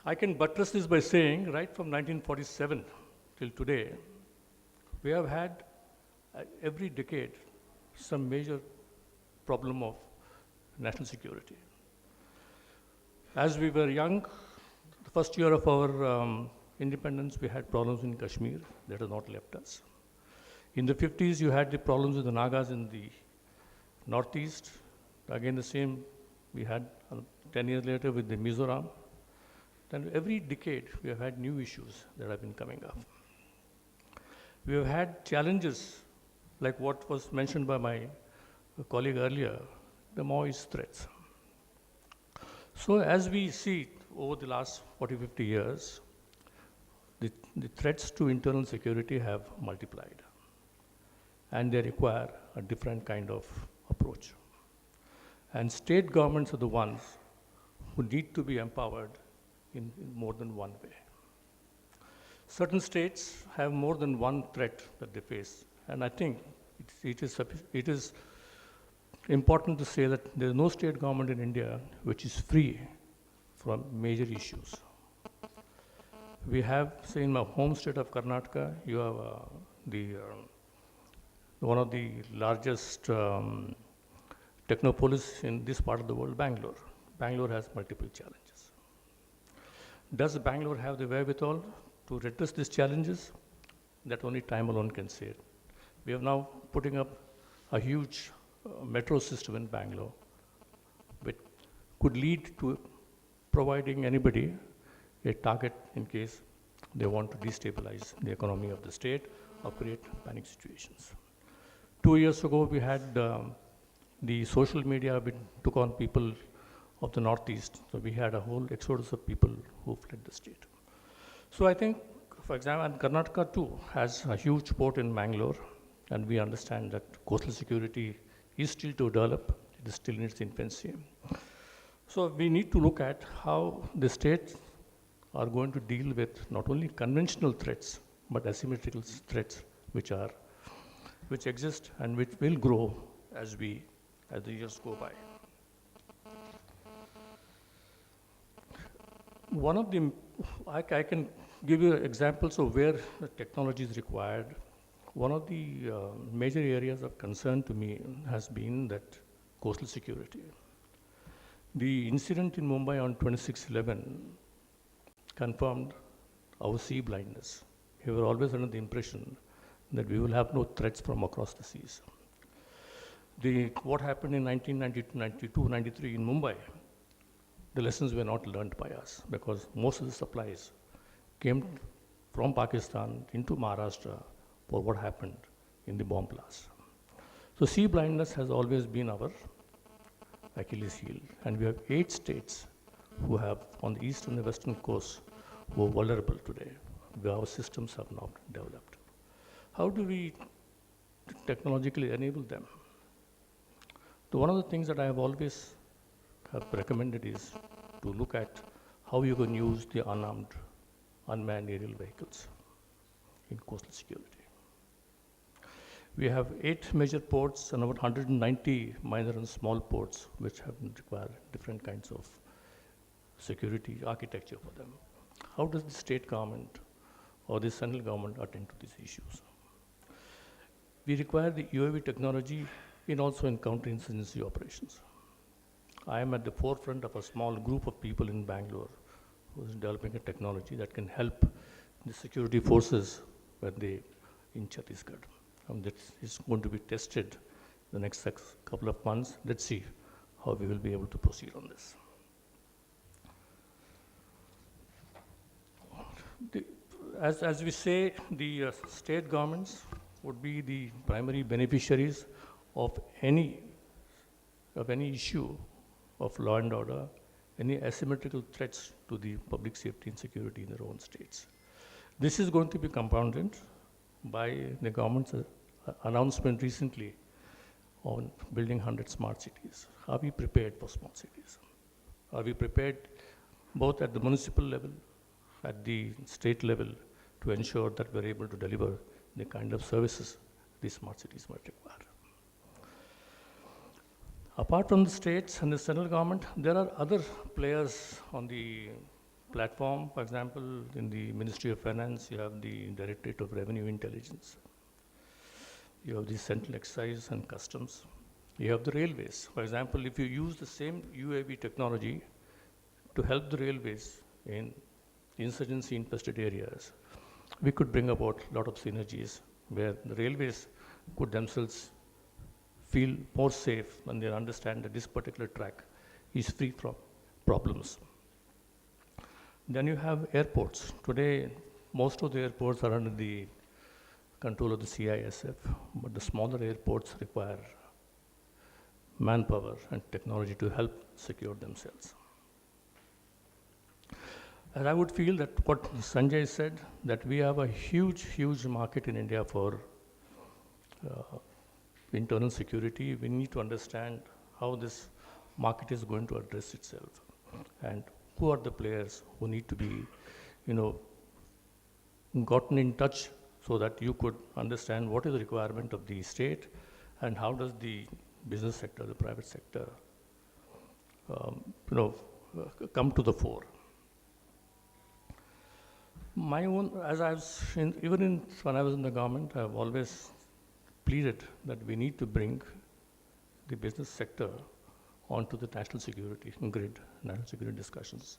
I can buttress this by saying, right from 1947 till today, we have had every decade some major problem of national security. As we were young, the first year of our independence, we had problems in Kashmir that have not left us. In the 50s, you had the problems with the Nagas in the northeast. Again, the same we had 10 years later with the Mizoram. Then every decade, we have had new issues that have been coming up. We have had challenges like what was mentioned by my colleague earlier, the Maoist threats. So as we see over the last 40, 50 years, the threats to internal security have multiplied, and they require a different kind of approach. And state governments are the ones who need to be empowered in more than one way. Certain states have more than one threat that they face, and I think it is important to say that there is no state government in India which is free from major issues. We have, say, in my home state of Karnataka, you have one of the largest technopolis in this part of the world, Bangalore. Bangalore has multiple challenges. Does Bangalore have the wherewithal to address these challenges? That only time alone can say it. We are now putting up a huge metro system in Bangalore, which could lead to providing anybody a target in case they want to destabilize the economy of the state or create panic situations. 2 years ago, we had the social media took on people of the Northeast. So we had a whole exodus of people who fled the state. So I think, for example, and Karnataka too has a huge port in Bangalore, and we understand that coastal security is still to develop. It is still in its infancy. So we need to look at how the states are going to deal with not only conventional threats, but asymmetrical threats which exist and which will grow as the years go by. One of the, I can give you examples of where the technology is required. One of the major areas of concern to me has been that coastal security. The incident in Mumbai on 26/11 confirmed our sea blindness. We were always under the impression that we will have no threats from across the seas. What happened in 1992, 92, 93 in Mumbai, the lessons were not learned by us because most of the supplies came from Pakistan into Maharashtra for what happened in the bomb blast. So sea blindness has always been our Achilles heel, and we have 8 states who have on the east and the western coast who are vulnerable today, where our systems have not developed. How do we technologically enable them? So one of the things that I have always have recommended is to look at how you can use the unmanned aerial vehicles in coastal security. We have 8 major ports and about 190 minor and small ports which require different kinds of security architecture for them. How does the state government or the central government attend to these issues? We require the UAV technology also in counterinsurgency operations. I am at the forefront of a small group of people in Bangalore who is developing a technology that can help the security forces when they in Chhattisgarh. That is going to be tested the next couple of months. Let's see how we will be able to proceed on this. As we say, the state governments would be the primary beneficiaries of any issue of law and order, any asymmetrical threats to the public safety and security in their own states. This is going to be compounded by the government's announcement recently on building 100 smart cities. Are we prepared for smart cities? Are we prepared both at the municipal level, at the state level, to ensure that we're able to deliver the kind of services these smart cities might require? Apart from the states and the central government, there are other players on the platform, for example, in the Ministry of Finance, you have the Directorate of Revenue Intelligence. You have the Central Excise and Customs. You have the railways. For example, if you use the same UAV technology to help the railways in insurgency-infested areas, we could bring about a lot of synergies where the railways could themselves feel more safe when they understand that this particular track is free from problems. Then you have airports. Today, most of the airports are under the control of the CISF, but the smaller airports require manpower and technology to help secure themselves. And I would feel that what Sanjay said, that we have a huge, huge market in India for internal security. We need to understand how this market is going to address itself and who are the players who need to be, gotten in touch so that you could understand what is the requirement of the state and how does the business sector, the private sector, come to the fore. My own, as I've seen, even when I was in the government, I've always pleaded that we need to bring the business sector onto the national security grid, national security discussions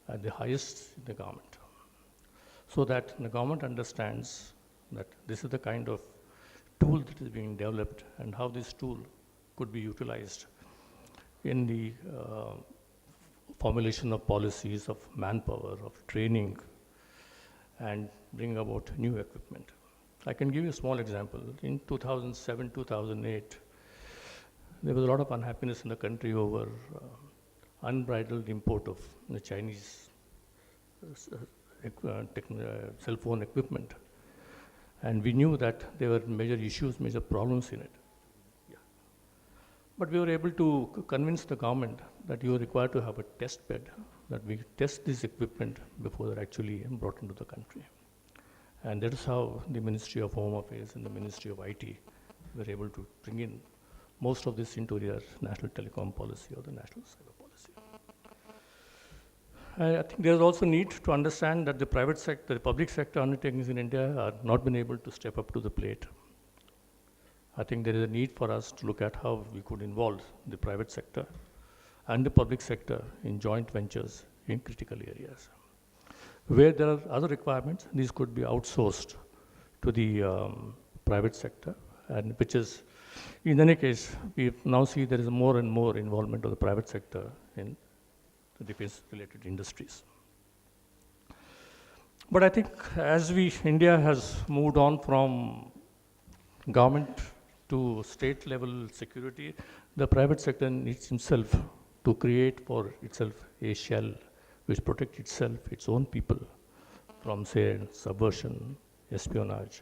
at the highest in the government, so that the government understands that this is the kind of tool that is being developed and how this tool could be utilized in the formulation of policies, of manpower, of training, and bring about new equipment. I can give you a small example. In 2007, 2008, there was a lot of unhappiness in the country over unbridled import of the Chinese cell phone equipment. And we knew that there were major issues, major problems in it. Yeah. But we were able to convince the government that you are required to have a test bed, that we test this equipment before they're actually brought into the country. And that is how the Ministry of Home Affairs and the Ministry of IT were able to bring in most of this into their national telecom policy or the national cyber policy. I think there's also need to understand that the private sector, the public sector undertakings in India are not been able to step up to the plate. I think there is a need for us to look at how we could involve the private sector and the public sector in joint ventures in critical areas. Where there are other requirements, these could be outsourced to the private sector, and which is, in any case, we now see there is more and more involvement of the private sector in the defense-related industries. But I think as India has moved on from government to state-level security, the private sector needs itself to create for itself a shell which protects itself, its own people, from, say, subversion, espionage,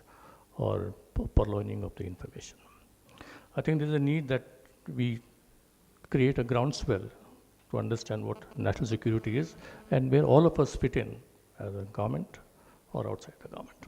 or purloining of the information. I think there's a need that we create a groundswell to understand what national security is and where all of us fit in, as a government or outside the government.